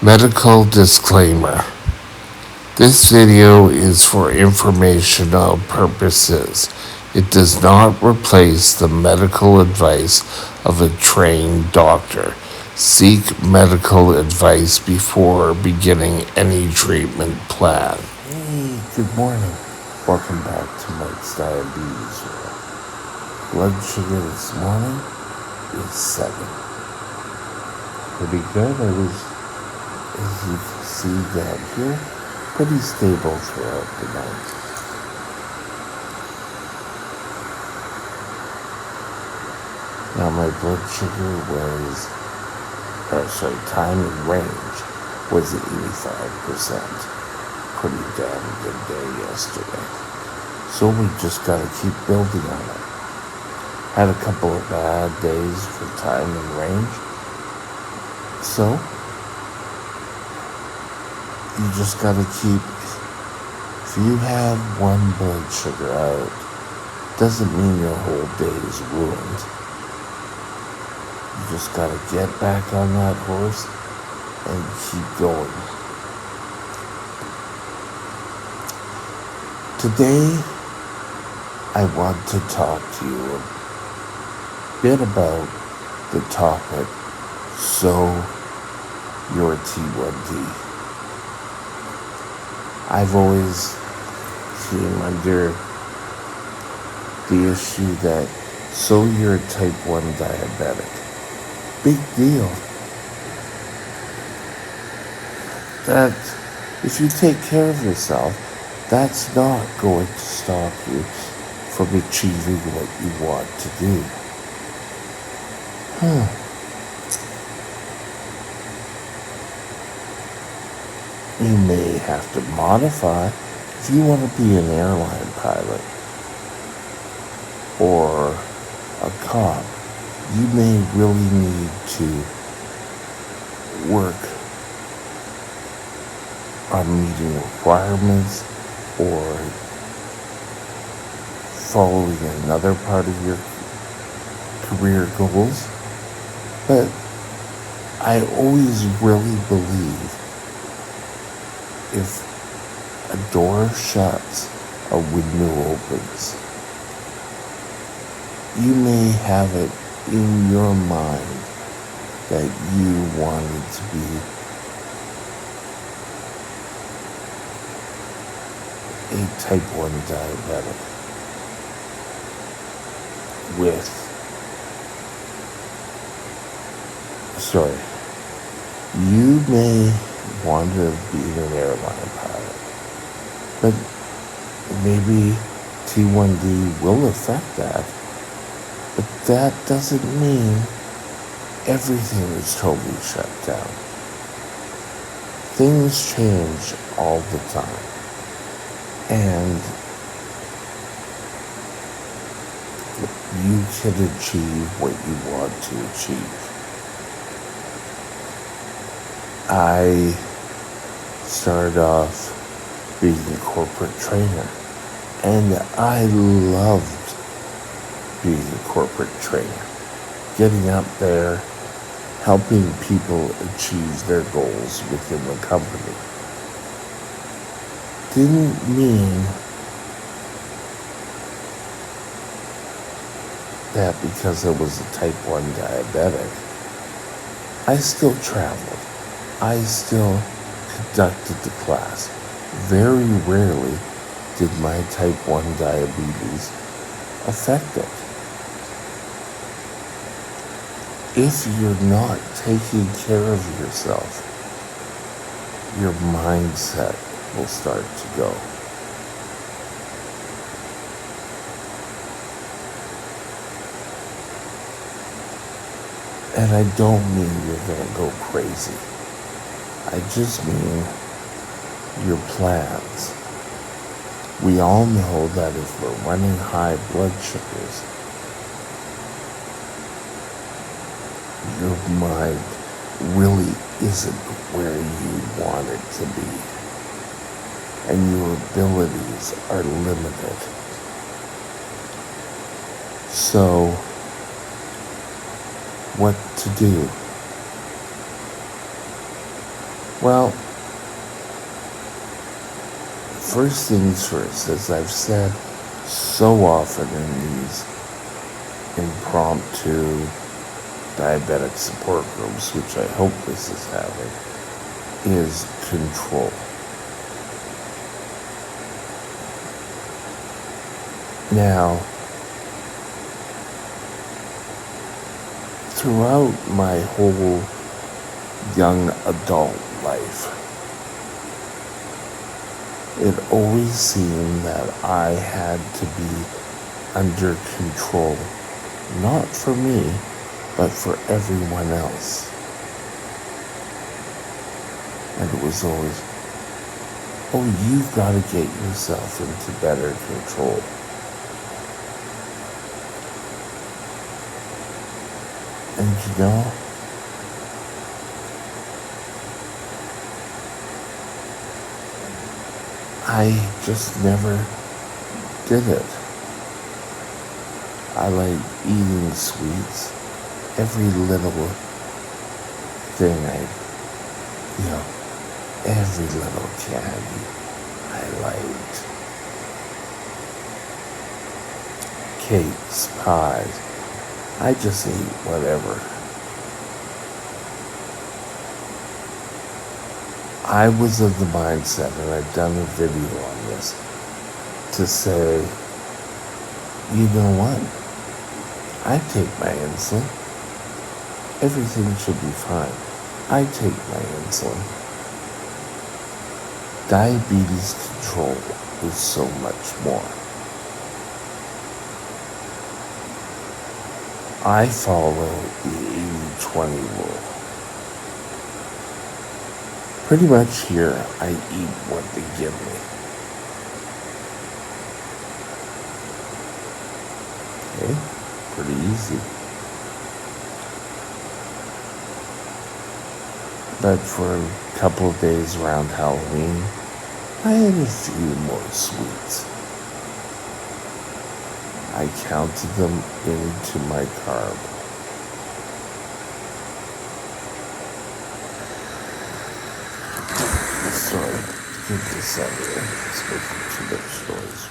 Medical disclaimer. This video is for informational purposes. It does not replace the medical advice of a trained doctor. Seek medical advice before beginning any treatment plan. Hey, good morning. Welcome back to Mike's Diabetes World. Blood sugar this morning is 7. Pretty good. As you can see down here, pretty stable throughout the night. Now my blood sugar time in range was 85%. Pretty damn good day yesterday. So we just gotta keep building on it. Had a couple of bad days for time in range. So you just gotta keep, if you have one blood sugar out, doesn't mean your whole day is ruined. You just gotta get back on that horse and keep going. Today, I want to talk to you a bit about the topic, so your T1D. I've always came under the issue that, so you're a type 1 diabetic. Big deal. That if you take care of yourself, that's not going to stop you from achieving what you want to do. You may have to modify if you want to be an airline pilot or a cop. You may really need to work on meeting requirements or following another part of your career goals. But I always really believe if a door shuts, a window opens. You may have it in your mind that you wanted to be a type 1 diabetic you may want to be an airline pilot, but maybe T1D will affect that. But that doesn't mean everything is totally shut down. Things change all the time. And you can achieve what you want to achieve. I started off being a corporate trainer, and I loved being a corporate trainer, getting up there, helping people achieve their goals within the company. Didn't mean that because I was a type 1 diabetic, I still traveled. I still conducted the class. Very rarely did my type 1 diabetes affect it. If you're not taking care of yourself, your mindset will start to go. And I don't mean you're gonna go crazy. I just mean your plans. We all know that if we're running high blood sugars, your mind really isn't where you want it to be. And your abilities are limited. So, what to do? Well, first things first, as I've said so often in these impromptu diabetic support groups, which I hope this is having, is control. Now, throughout my whole young adult life, it always seemed that I had to be under control, not for me, but for everyone else. And it was always, oh, you've got to get yourself into better control. And you know, I just never did it. I like eating sweets. Every little thing every little candy I liked. Cakes, pies. I just ate whatever. I was of the mindset, and I've done a video on this, to say, you know what? I take my insulin. Everything should be fine. I take my insulin. Diabetes control is so much more. I follow the 80-20 rule. Pretty much here, I eat what they give me. Okay? Pretty easy. But for a couple of days around Halloween, I had a few more sweets. I counted them into my carb. Sorry, get this out here. It's making too much noise.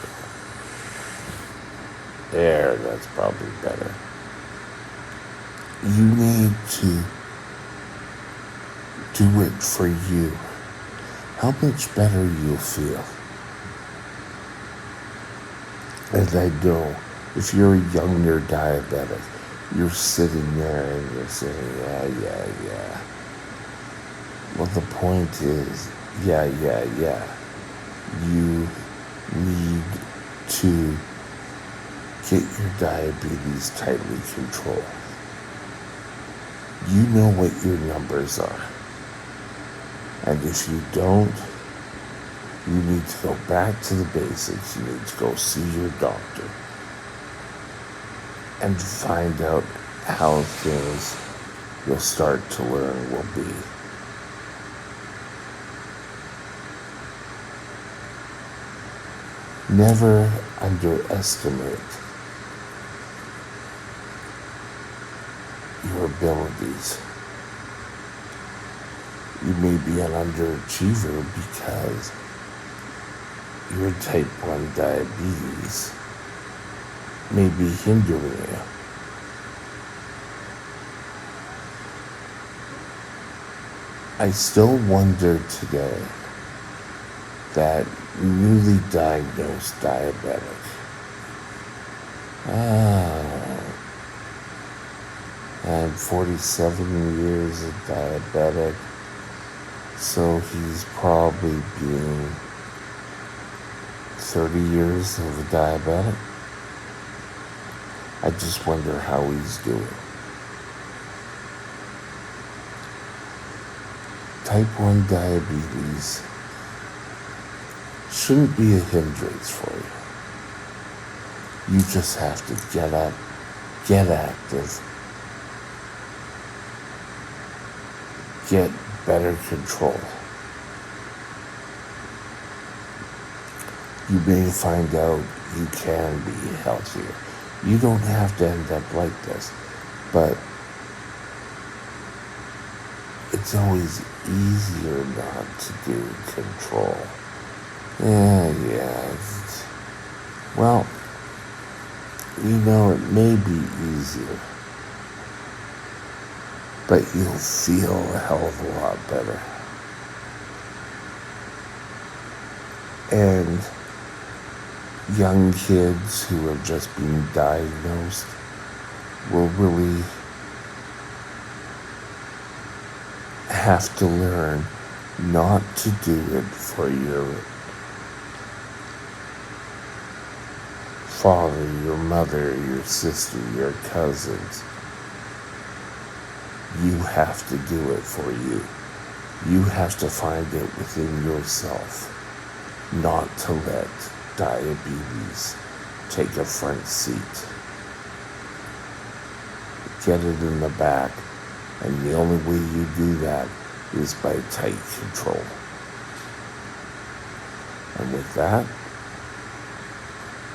There, that's probably better. You need to do it for you. How much better you'll feel. And I know, if you're a younger diabetic, you're sitting there and you're saying, yeah. Well, the point is, yeah. You need to get your diabetes tightly controlled. You know what your numbers are. And if you don't, you need to go back to the basics. You need to go see your doctor and find out how things you'll start to learn will be. Never underestimate your abilities. You may be an underachiever because your type 1 diabetes may be hindering you. I still wonder today that newly diagnosed diabetic, I'm 47 years a diabetic, so he's probably been 30 years of a diabetic. I just wonder how he's doing. Type 1 diabetes shouldn't be a hindrance for you. You just have to get up, get active, get better control. You may find out you can be healthier. You don't have to end up like this, but it's always easier not to do control. Yeah. Well, it may be easier, but you'll feel a hell of a lot better. And young kids who have just been diagnosed will really have to learn not to do it for your father, your mother, your sister, your cousins. You have to do it for you. You have to find it within yourself not to let diabetes take a front seat. Get it in the back, and the only way you do that is by tight control. And with that,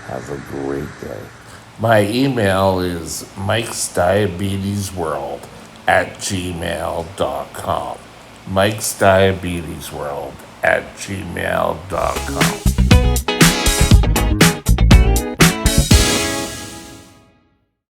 have a great day. My email is mikesdiabetesworld@gmail.com. mikesdiabetesworld@gmail.com.